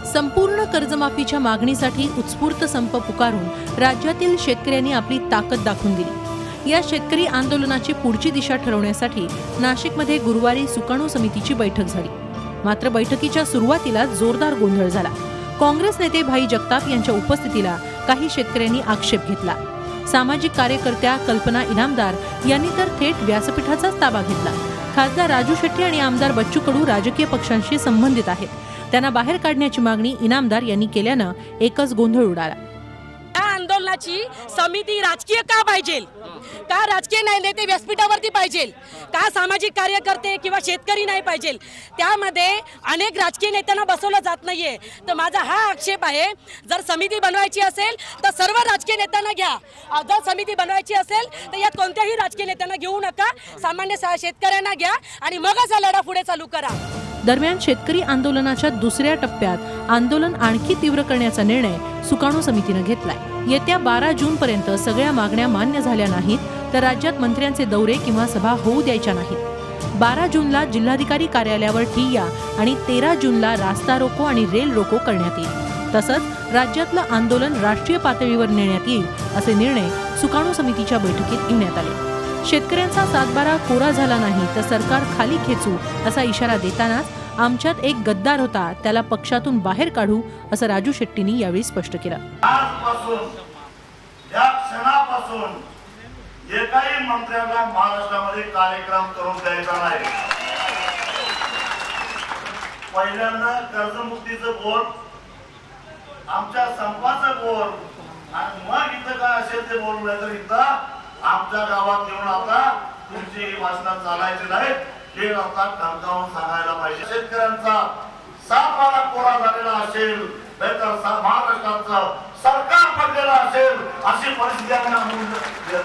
संपूर्ण कर्जमाफीच्या मागणीसाठी उत्स्फूर्त संप पुकारून राज्यातील शेतकऱ्यांनी आपली ताकद दाखवून दिली। या शेतकरी आंदोलनाची पुढची दिशा ठरवण्यासाठी नाशिकमध्ये गुरुवारी सुकाणू समितीची बैठक झाली। मात्र बैठकीच्या सुरुवातीला जोरदार गोंधळ झाला। काँग्रेस नेते भाई जगताप यांच्या उपस्थितीला काही शेतकऱ्यांनी आक्षेप घेतला। सामाजिक कार्यकर्त्या कल्पना इनामदार यांनी तर थेट व्यासपीठाचाच ताबा घेतला। खासदार राजू शेट्टी आणि आमदार बच्चू कडू राजकीय पक्षांशी संबंधित आहेत, त्यांना बाहेर काढण्याची मागणी इनामदार यांनी केल्यानं एकच गोंधळ उडाला। या आंदोलनाची समिती राजकीय का पाहिजे, का राजकीय नाही नेते व्यासपीठावरती पाहिजे, का सामाजिक कार्यकर्ते किंवा शेतकरी नाही पाहिजे, त्यामध्ये अनेक राजकीय नेत्यांना बसवलं जात नाहीये। तर माझा हा आक्षेप आहे, जर समिती बनवायची असेल तर सर्व राजकीय नेत्यांना घ्या। जर समिती बनवायची असेल तर यात कोणत्याही राजकीय नेत्यांना घेऊ नका, सामान्य शेतकऱ्यांना घ्या आणि मगच हा लढा पुढे चालू करा। दरम्यान शेतकरी आंदोलनाच्या दुसऱ्या टप्प्यात आंदोलन आणखी तीव्र करण्याचा निर्णय सुकाणू समितीने घेतलाय। येत्या 12 जून पर्यंत सगळ्या मागण्या मान्य झाल्या नाहीत तर राज्यात मंत्र्यांचे दौरे किंवा सभा होऊ द्यायच्या नाहीत। 12 जूनला जिल्हाधिकारी कार्यालयावर ठिय्या आणि 13 जूनला रास्ता रोको आणि रेल रोको करण्यात येईल। तसंच राज्यातलं आंदोलन राष्ट्रीय पातळीवर नेण्यात येईल असे निर्णय सुकाणू समितीच्या बैठकीत घेण्यात आले। शेतकऱ्यांचा 7/12 कोरा झाला नाही तर सरकार खाली खेचू असा इशारा देतानाच आमच्यात एक गद्दार होता, त्याला पक्षातून बाहेर काढू असं राजू शेट्टींनी यावेळी स्पष्ट केलं। आजपासून या क्षणापासून एकाही मंत्र्याला महाराष्ट्रामध्ये कार्यक्रम करून द्यायचा नाही। पहिल्यांदा कर्जमुक्तीचं बोल, आमच्या संपाचं बोल आणि मग इथं काय असेल ते बोलू नाही तर इथं आमच्या गावात येऊन आता तुमची भाषण चालायची नाही हे आता ठणकावून सांगायला पाहिजे। शेतकऱ्यांचा 7/12 कोरा झालेला असेल तर महाराष्ट्राचं सरकार पडलेलं असेल अशी परिस्थिती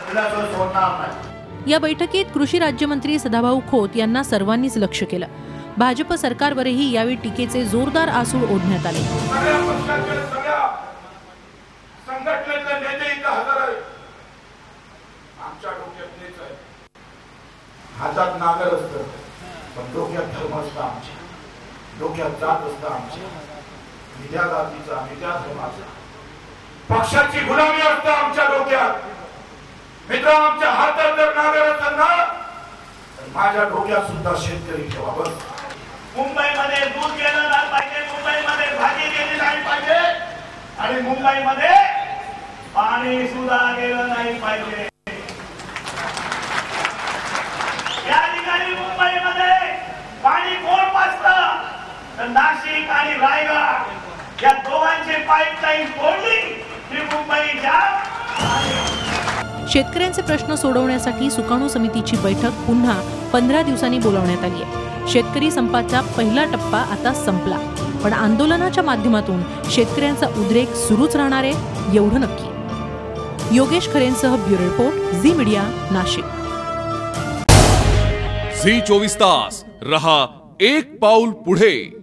दिल्याशिवाय सोडणार नाही। या बैठकीत कृषी राज्यमंत्री सदाभाऊ खोत यांना सर्वांनीच लक्ष केलं। भाजप सरकारवरही यावेळी टीकेचे जोरदार आसूड ओढण्यात आले। संघटनेचे नेते इथं हजर आहेत, आमच्या डोक्यात नेच आहे, हातात नागर असतं पण डोक्यात धर्म असतं, आमच्या डोक्यात जात असतं, आमच्या विद्या जातीचा विद्या धर्माचा पक्षाची गुलामी असतं आमच्या डोक्यात। मित्र, आमच्या हातात जर नागर असेल ना तर माझ्या डोक्यात सुद्धा शेतकरी ठेवा। बस मुंबईमध्ये दूध गेलं नाही पाहिजे, मुंबईमध्ये भाजी गेली नाही पाहिजे आणि मुंबईमध्ये पाणी सुद्धा गेलं नाही पाहिजे। या ठिकाणी मुंबईमध्ये पाणी कोण पाजतं तर नाशिक आणि रायगड या दोघांची पाईपलाईन तोडली की मुंबई जाम। शेतकऱ्यांचे प्रश्न सोडवण्यासाठी सुकाणू समितीची बैठक पुन्हा 15 दिवसांनी बोलावण्यात आली आहे। शेतकरी संपाचा पहिला टप्पा आता संपला, पण आंदोलनाच्या माध्यमातून शेतकऱ्यांचा उद्रेक सुरूच राहणार आहे एवढं नक्की। योगेश खरेंसह bureau report, Zee Media, Nashik. Zee 24 तास रहा एक पाऊल पुढे।